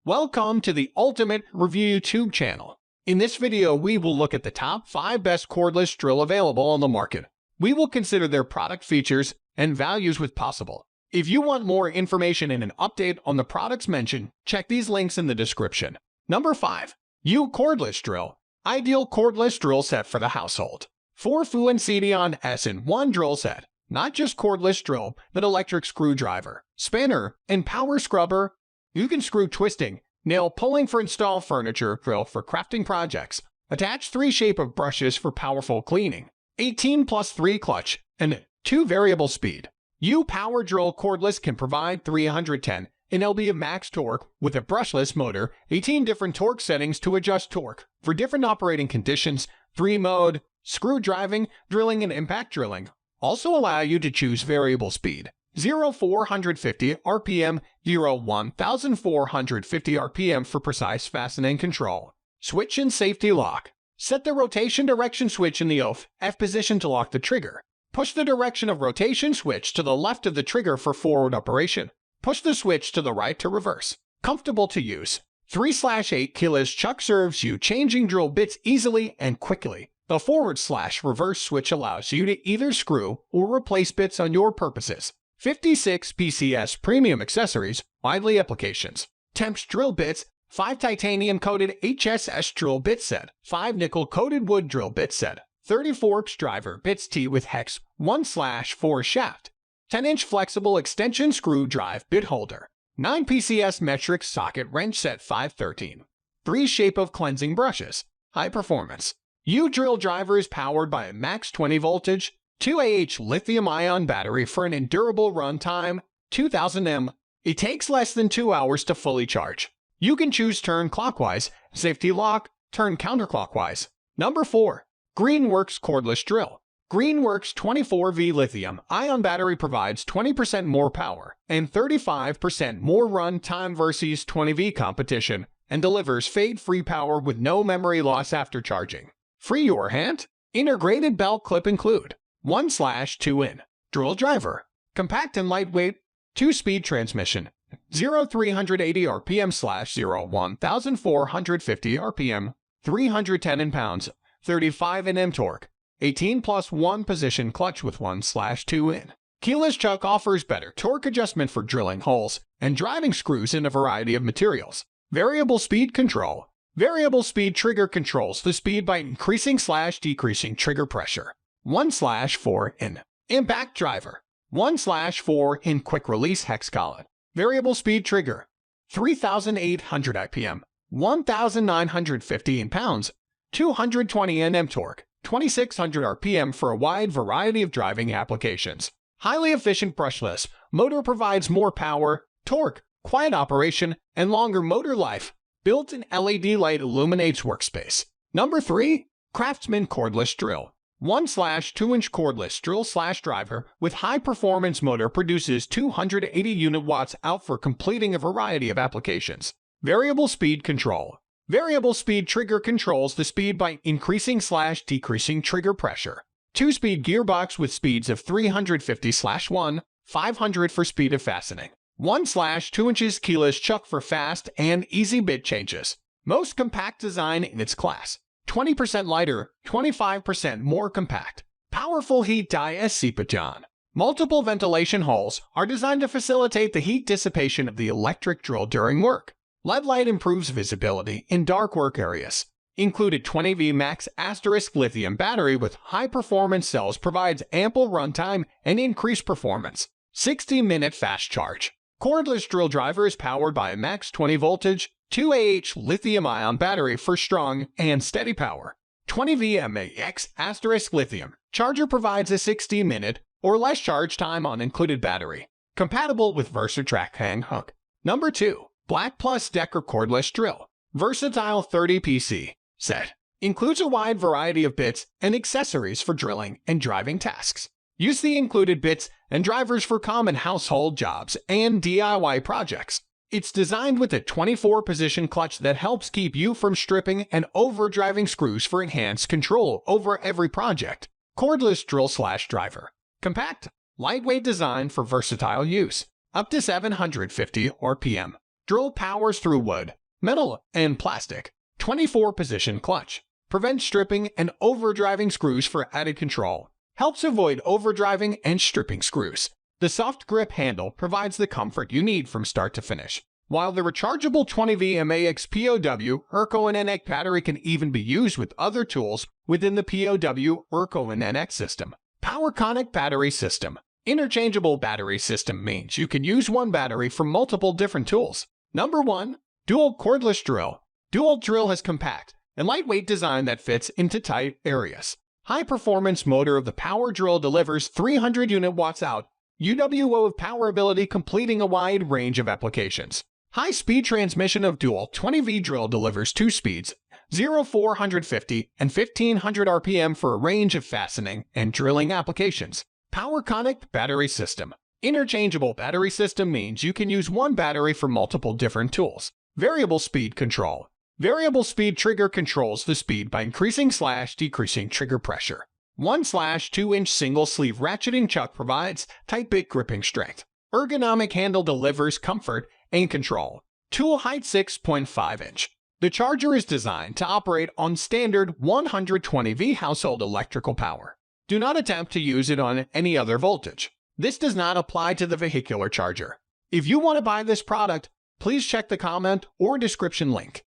Welcome to the Ultimate Review YouTube channel. In this video, we will look at the top 5 best cordless drill available on the market. We will consider their product features and values with possible. If you want more information and an update on the products mentioned, check these links in the description. Number 5. Cordless Drill. Ideal cordless drill set for the household. 4 Fu and CDON S-in-1 drill set. Not just cordless drill, but electric screwdriver, spanner, and power scrubber. You can screw twisting, nail pulling for install furniture, drill for crafting projects. Attach 3 shape of brushes for powerful cleaning. 18+3 clutch and 2 variable speed. Power drill cordless can provide 310 Nb of max torque with a brushless motor, 18 different torque settings to adjust torque for different operating conditions, 3 mode, screw driving, drilling and impact drilling. Also allow you to choose variable speed, 0-450 RPM, 0-1450 RPM for precise fastening control. Switch and safety lock. Set the rotation direction switch in the off position to lock the trigger. Push the direction of rotation switch to the left of the trigger for forward operation. Push the switch to the right to reverse. Comfortable to use. 3/8 keyless chuck serves you changing drill bits easily and quickly. The forward/reverse switch allows you to either screw or replace bits on your purposes. 56 PCS premium accessories, widely applications. Temps drill bits, 5 titanium coated HSS drill bit set, 5 nickel coated wood drill bit set, 30 forks driver bits T with hex 1/4 shaft, 10-inch flexible extension screw drive bit holder, 9 PCS metric socket wrench set 513, 3 shape of cleansing brushes, high performance. UDrill driver is powered by a max 20 voltage, 2Ah lithium-ion battery for an endurable run time, 2000 mAh. It takes less than 2 hours to fully charge. You can choose turn clockwise, safety lock, turn counterclockwise. Number 4. Greenworks Cordless Drill. Greenworks 24V lithium-ion battery provides 20% more power and 35% more run time versus 20V competition and delivers fade-free power with no memory loss after charging. Free your hand. Integrated belt clip include 1/2-in drill driver, compact and lightweight, 2-speed transmission, 0-380 RPM/0-1450 RPM, 310 Nm, 35 Nm torque, 18+1 position clutch with 1/2-in. Keyless chuck offers better torque adjustment for drilling holes and driving screws in a variety of materials. Variable speed control. Variable speed trigger controls the speed by increasing/decreasing trigger pressure. 1/4-in. Impact driver. 1/4-in quick release hex collet. Variable speed trigger. 3,800 IPM. 1,915 pounds. 220 Nm torque. 2,600 RPM for a wide variety of driving applications. Highly efficient brushless. Motor provides more power, torque, quiet operation, and longer motor life. Built-in LED light illuminates workspace. Number 3. Craftsman Cordless Drill. 1/2-inch cordless drill/driver with high-performance motor produces 280 unit watts out for completing a variety of applications. Variable speed control. Variable speed trigger controls the speed by increasing/decreasing trigger pressure. 2-speed gearbox with speeds of 350/1, 500 for speed of fastening. 1/2 inches keyless chuck for fast and easy bit changes. Most compact design in its class. 20% lighter, 25% more compact. Powerful heat die John. Multiple ventilation holes are designed to facilitate the heat dissipation of the electric drill during work. LED light improves visibility in dark work areas. Included 20V max * lithium battery with high-performance cells provides ample runtime and increased performance. 60-minute fast charge. Cordless drill driver is powered by a max 20 voltage, 2Ah lithium-ion battery for strong and steady power. 20V max * lithium. Charger provides a 60-minute or less charge time on included battery. Compatible with VersaTrack hang hook. Number 2. Black Plus Decker Cordless Drill. Versatile 30 PC set. Includes a wide variety of bits and accessories for drilling and driving tasks. Use the included bits and drivers for common household jobs and DIY projects. It's designed with a 24-position clutch that helps keep you from stripping and overdriving screws for enhanced control over every project. Cordless drill/driver. Compact, lightweight design for versatile use. Up to 750 RPM. Drill powers through wood, metal, and plastic. 24-position clutch. Prevents stripping and overdriving screws for added control. Helps avoid overdriving and stripping screws. The soft grip handle provides the comfort you need from start to finish. While the rechargeable 20V MAX POW ERCO and NX battery can even be used with other tools within the POW ERCO and NX system. PowerConnect battery system. Interchangeable battery system means you can use one battery for multiple different tools. Number 1. Dual Cordless Drill. Dual Drill has compact and lightweight design that fits into tight areas. High-performance motor of the power drill delivers 300 unit watts out. UWO of power ability completing a wide range of applications. High-speed transmission of dual 20V drill delivers 2 speeds, 0-450 and 1500 RPM for a range of fastening and drilling applications. PowerConnect battery system. Interchangeable battery system means you can use one battery for multiple different tools. Variable speed control. Variable speed trigger controls the speed by increasing/decreasing trigger pressure. 1/2-inch single sleeve ratcheting chuck provides tight bit gripping strength. Ergonomic handle delivers comfort and control. Tool height 6.5-inch. The charger is designed to operate on standard 120V household electrical power. Do not attempt to use it on any other voltage. This does not apply to the vehicular charger. If you want to buy this product, please check the comment or description link.